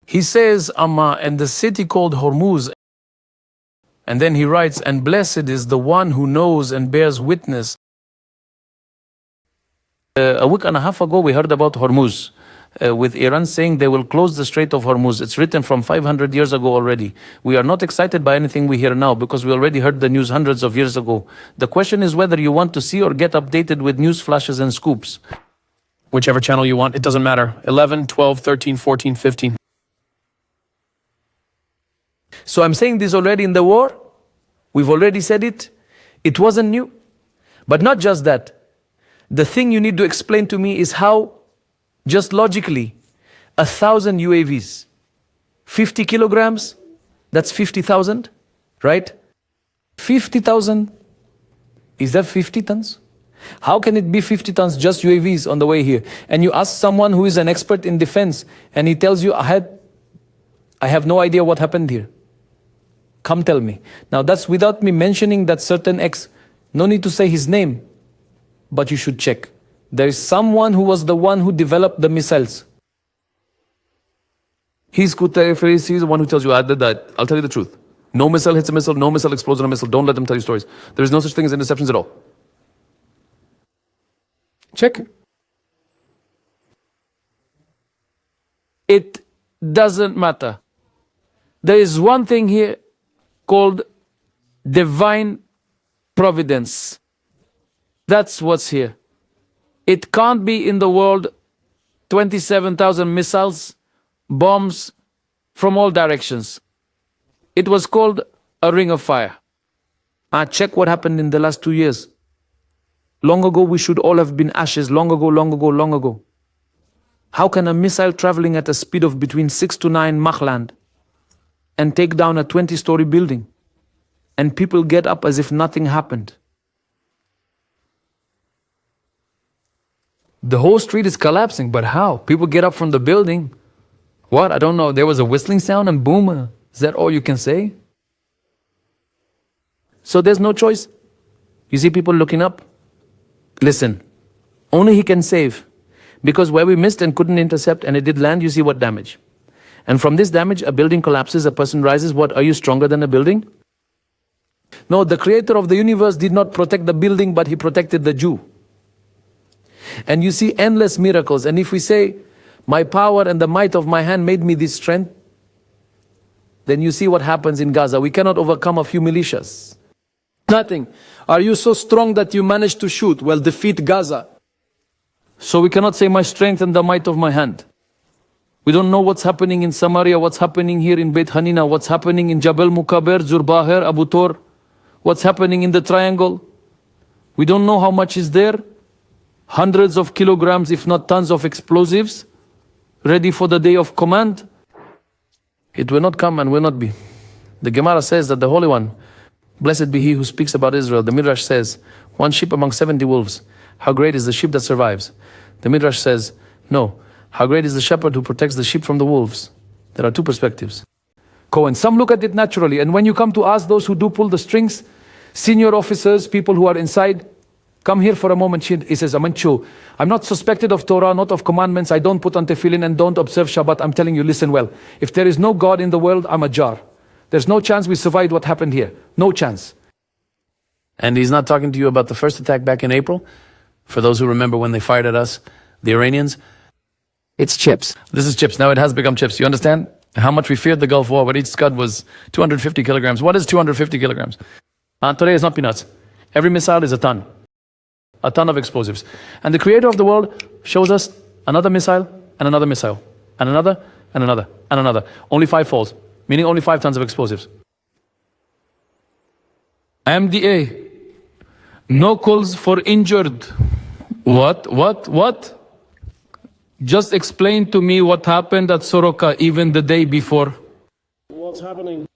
He says, and the city called Hormuz. And then he writes, and blessed is the one who knows and bears witness. A week and a half ago, we heard about Hormuz, with Iran saying they will close the Strait of Hormuz. It's written from 500 years ago already. We are not excited by anything we hear now because we already heard the news hundreds of years ago. The question is whether you want to see or get updated with news flashes and scoops. Whichever channel you want, it doesn't matter. 11, 12, 13, 14, 15. So I'm saying this already in the war. We've already said it. It wasn't new. But not just that. The thing you need to explain to me is how, just logically, 1,000 UAVs, 50 kilograms, that's 50,000, right? 50,000, is that 50 tons? How can it be 50 tons just UAVs on the way here? And you ask someone who is an expert in defense, and he tells you, I have no idea what happened here. Come tell me. Now that's without me mentioning that certain no need to say his name, but you should check. There is someone who was the one who developed the missiles. He's the one who tells you, I did that. I'll tell you the truth. No missile hits a missile, no missile explodes on a missile. Don't let them tell you stories. There is no such thing as interceptions at all. Check. It doesn't matter. There is one thing here called divine providence. That's what's here. It can't be in the world 27,000 missiles, bombs from all directions. It was called a ring of fire. Check what happened in the last 2 years. Long ago, we should all have been ashes. Long ago, long ago, long ago. How can a missile traveling at a speed of between 6 to 9 Mach land and take down a 20-story building, and people get up as if nothing happened? The whole street is collapsing, but how? People get up from the building. What? I don't know. There was a whistling sound and boom. Is that all you can say? So there's no choice. You see people looking up? Listen, only he can save. Because where we missed and couldn't intercept and it did land, you see what damage. And from this damage, a building collapses, a person rises. What? Are you stronger than a building? No, the creator of the universe did not protect the building, but he protected the Jew. And you see endless miracles. And if we say, my power and the might of my hand made me this strength, then you see what happens in Gaza. We cannot overcome a few militias. Nothing. Are you so strong that you managed to shoot? Well, defeat Gaza. So we cannot say my strength and the might of my hand. We don't know what's happening in Samaria, what's happening here in Beit Hanina, what's happening in Jabal Mukaber, Zurbaher, Abu Tor, what's happening in the triangle. We don't know how much is there. Hundreds of kilograms, if not tons of explosives, ready for the day of command. It will not come and will not be. The Gemara says that the Holy One, blessed be he who speaks about Israel. The Midrash says, one sheep among 70 wolves. How great is the sheep that survives? The Midrash says, no. How great is the shepherd who protects the sheep from the wolves? There are two perspectives. Cohen, some look at it naturally, and when you come to ask those who do pull the strings, senior officers, people who are inside, come here for a moment. He says, Amanchu, I'm not suspected of Torah, not of commandments. I don't put on tefillin and don't observe Shabbat. I'm telling you, listen well. If there is no God in the world, I'm a jar. There's no chance we survived what happened here. No chance. And he's not talking to you about the first attack back in April. For those who remember when they fired at us, the Iranians. It's chips. This is chips. Now it has become chips. You understand? How much we feared the Gulf War, but each scud was 250 kilograms. What is 250 kilograms? Today is not peanuts. Every missile is a ton of explosives. And the creator of the world shows us another missile, and another missile, and another, and another, and another. Only 5 falls, meaning only 5 tons of explosives. MDA, no calls for injured. What? Just explain to me what happened at Soroka even the day before. What's happening?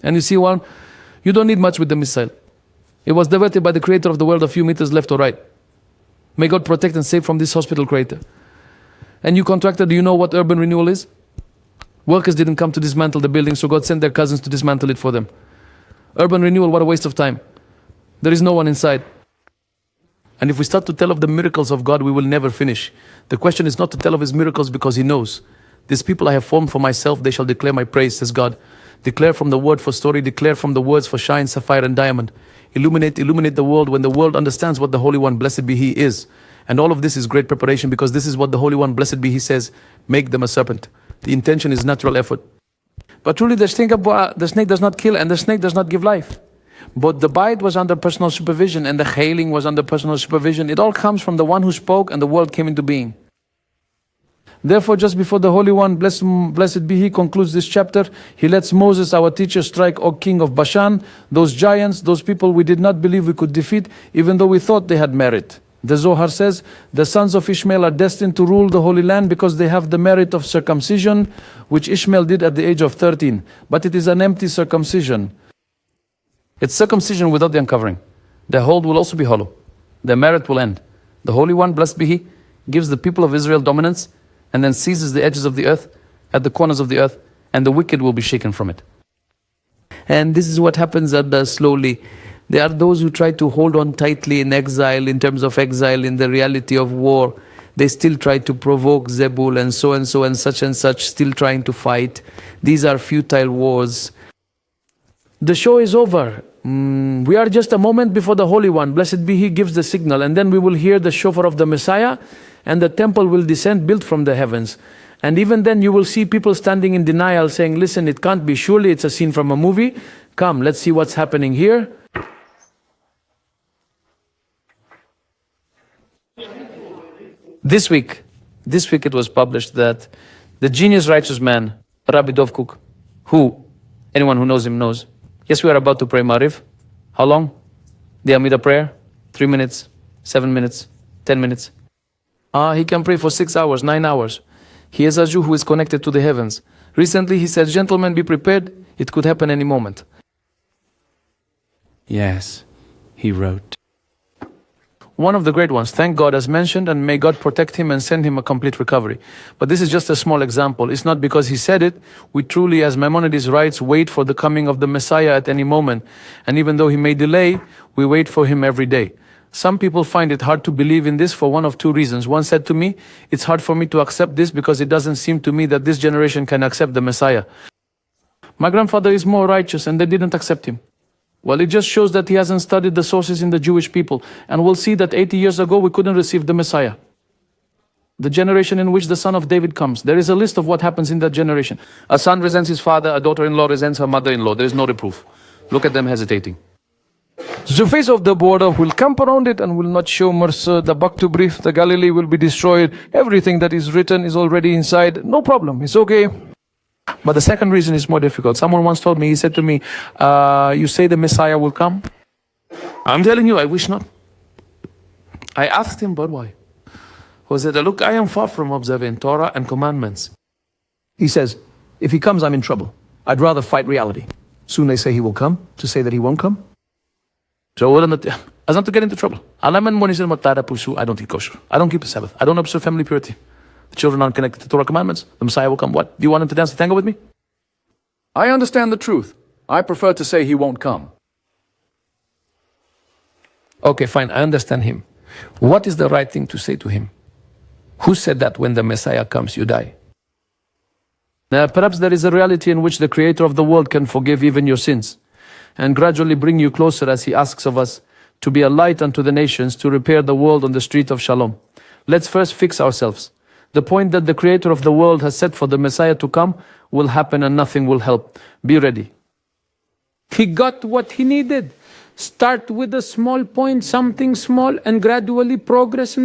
And you see one, you don't need much with the missile. It was diverted by the creator of the world a few meters left or right. May God protect and save from this hospital creator. And you contractor, do you know what urban renewal is? Workers didn't come to dismantle the building, so God sent their cousins to dismantle it for them. Urban renewal, what a waste of time. There is no one inside. And if we start to tell of the miracles of God, we will never finish. The question is not to tell of his miracles because he knows. This people I have formed for myself, they shall declare my praise, says God. Declare from the word for story, declare from the words for shine, sapphire, and diamond. Illuminate the world when the world understands what the Holy One, blessed be He, is. And all of this is great preparation, because this is what the Holy One, blessed be He, says, make them a serpent. The intention is natural effort. But truly the snake does not kill and the snake does not give life. But the bite was under personal supervision and the hailing was under personal supervision. It all comes from the one who spoke and the world came into being. Therefore, just before the Holy One, blessed be He, concludes this chapter, He lets Moses, our teacher, strike, O king of Bashan, those giants, those people we did not believe we could defeat, even though we thought they had merit. The Zohar says, the sons of Ishmael are destined to rule the Holy Land because they have the merit of circumcision, which Ishmael did at the age of 13. But it is an empty circumcision. It's circumcision without the uncovering. Their hold will also be hollow. Their merit will end. The Holy One, blessed be He, gives the people of Israel dominance and then seizes the edges of the earth, at the corners of the earth, and the wicked will be shaken from it. And this is what happens slowly. There are those who try to hold on tightly in exile, in terms of exile, in the reality of war. They still try to provoke Zebul and so and such, still trying to fight. These are futile wars. The show is over. We are just a moment before the Holy One, blessed be He, gives the signal, and then we will hear the shofar of the Messiah, and the temple will descend, built from the heavens. And even then you will see people standing in denial, saying, listen, it can't be, surely it's a scene from a movie. Come, let's see what's happening here. This week it was published that the genius righteous man, Rabbi Dov Cook, who, anyone who knows him knows, yes, we are about to pray Mariv. How long? The Amida prayer? 3 minutes, 7 minutes, 10 minutes. He can pray for 6 hours, 9 hours. He is a Jew who is connected to the heavens. Recently he said, gentlemen, be prepared. It could happen any moment. Yes, he wrote. One of the great ones, thank God, as mentioned, and may God protect him and send him a complete recovery. But this is just a small example. It's not because he said it. We truly, as Maimonides writes, wait for the coming of the Messiah at any moment. And even though he may delay, we wait for him every day. Some people find it hard to believe in this for one of two reasons. One said to me, it's hard for me to accept this because it doesn't seem to me that this generation can accept the Messiah. My grandfather is more righteous and they didn't accept him. Well, it just shows that he hasn't studied the sources in the Jewish people. And we'll see that 80 years ago we couldn't receive the Messiah. The generation in which the son of David comes. There is a list of what happens in that generation. A son resents his father, a daughter-in-law resents her mother-in-law. There is no reproof. Look at them hesitating. The face of the border will camp around it and will not show mercy. The Baktu brief, the Galilee will be destroyed. Everything that is written is already inside. No problem, it's okay. But the second reason is more difficult. Someone once told me, he said to me, you say the Messiah will come? I'm telling you, I wish not. I asked him, but why? He said, look, I am far from observing Torah and commandments. He says, if he comes, I'm in trouble. I'd rather fight reality. Soon they say he will come, to say that he won't come. So as not to get into trouble. I don't eat kosher. I don't keep the Sabbath. I don't observe family purity. The children aren't connected to Torah commandments. The Messiah will come. What? Do you want him to dance the tango with me? I understand the truth. I prefer to say he won't come. Okay, fine. I understand him. What is the right thing to say to him? Who said that when the Messiah comes, you die? Now, perhaps there is a reality in which the Creator of the world can forgive even your sins and gradually bring you closer as he asks of us to be a light unto the nations, to repair the world on the street of Shalom. Let's first fix ourselves. The point that the Creator of the world has set for the Messiah to come will happen and nothing will help. Be ready. He got what he needed. Start with a small point, something small, and gradually progress.